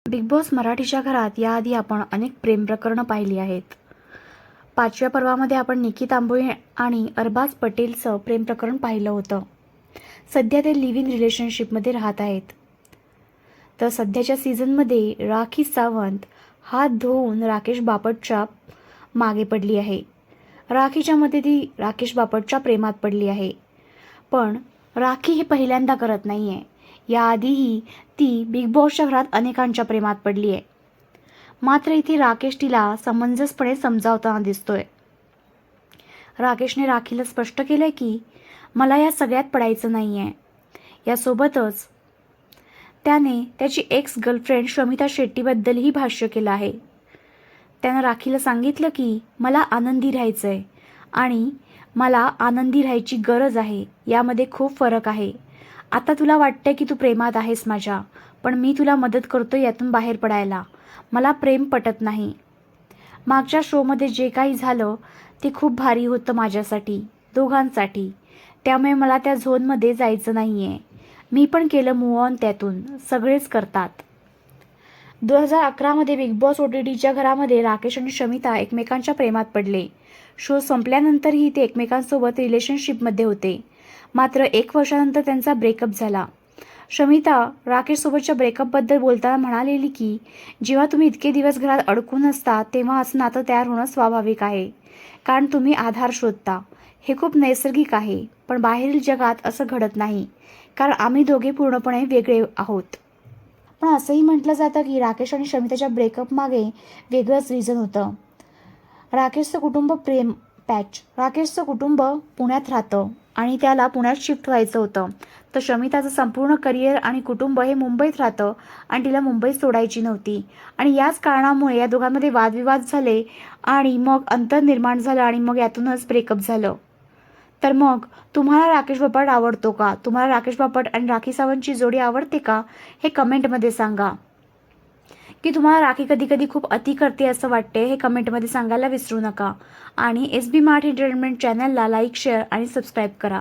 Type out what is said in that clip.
Big boss मराठीच्या घरात याआधी आपण अनेक प्रेम प्रकरणं पाहिली आहेत. 5व्या पर्वामध्ये आपण निकी तांबोळे आणि अरबाज पटेलचं प्रेम प्रकरण पाहिलं होतं. सध्या ते लिव्ह इन रिलेशनशिपमध्ये राहत आहेत. तर सध्याच्या सीझनमध्ये राखी सावंत हात धुवून राकेश बापटच्या मागे पडली आहे. राखीच्या मते ती राकेश बापटच्या प्रेमात पडली आहे. पण राखी हे पहिल्यांदा करत नाही आहे. याआधीही ती बिग बॉसच्या घरात अनेकांच्या प्रेमात पडली आहे. मात्र इथे राकेश तिला समंजसपणे समजावताना दिसतोय. राकेशने राखीला स्पष्ट केलंय की मला या सगळ्यात पडायचं नाही आहे. यासोबतच त्याने त्याची एक्स गर्लफ्रेंड शमिता शेट्टीबद्दलही भाष्य केलं आहे. त्यानं राखीला सांगितलं की मला आनंदी राहायचं आहे आणि मला आनंदी राहायची गरज आहे. यामध्ये खूप फरक आहे. आता तुला वाटतंय की तू प्रेमात आहेस माझ्या, पण मी तुला मदत करतो यातून बाहेर पडायला. मला प्रेम पटत नाही. मागच्या शोमध्ये जे काही झालं ते खूप भारी होतं माझ्यासाठी, दोघांसाठी. त्यामुळे मला त्या झोनमध्ये जायचं नाही आहे. मी पण केलं मूव्ह ऑन त्यातून. सगळेच करतात. 2011मध्ये बिग बॉस OTTच्या घरामध्ये राकेश आणि शमिता एकमेकांच्या प्रेमात पडले. शो संपल्यानंतरही ते एकमेकांसोबत रिलेशनशिपमध्ये होते. मात्र 1 वर्षानंतर त्यांचा ब्रेकअप झाला. शमिता राकेशसोबतच्या ब्रेकअपबद्दल बोलताना म्हणालेली की जेव्हा तुम्ही इतके दिवस घरात अडकून असता तेव्हा असं नातं तयार होणं स्वाभाविक आहे, कारण तुम्ही आधार शोधता. हे खूप नैसर्गिक आहे. पण बाहेरील जगात असं घडत नाही, कारण आम्ही दोघे पूर्णपणे वेगळे आहोत. पण असंही म्हटलं जातं की राकेश आणि शमिताच्या ब्रेकअप मागे वेगळंच रिझन होतं. राकेशचं कुटुंब प्रेम पॅच. राकेशचं कुटुंब पुण्यात राहतं आणि त्याला पुण्यात शिफ्ट व्हायचं होतं. तर शमिताचं संपूर्ण करिअर आणि कुटुंब हे मुंबईत राहतं आणि तिला मुंबईत सोडायची नव्हती. आणि याच कारणामुळे या दोघांमध्ये वादविवाद झाले आणि मग अंतर निर्माण झालं आणि मग यातूनच ब्रेकअप झालं. तर मग तुम्हाला राकेश बापट आवडतो का? तुम्हाला राकेश बापट आणि राखी सावंतची जोडी आवडते का? हे कमेंटमध्ये सांगा. की तुम्हाला राखी कधी कधी खूप अति करते असं वाटते, हे कमेंटमध्ये सांगायला विसरू नका. आणि SB मराठी एंटरटेनमेंट चॅनलला लाईक, शेअर आणि सबस्क्राईब करा.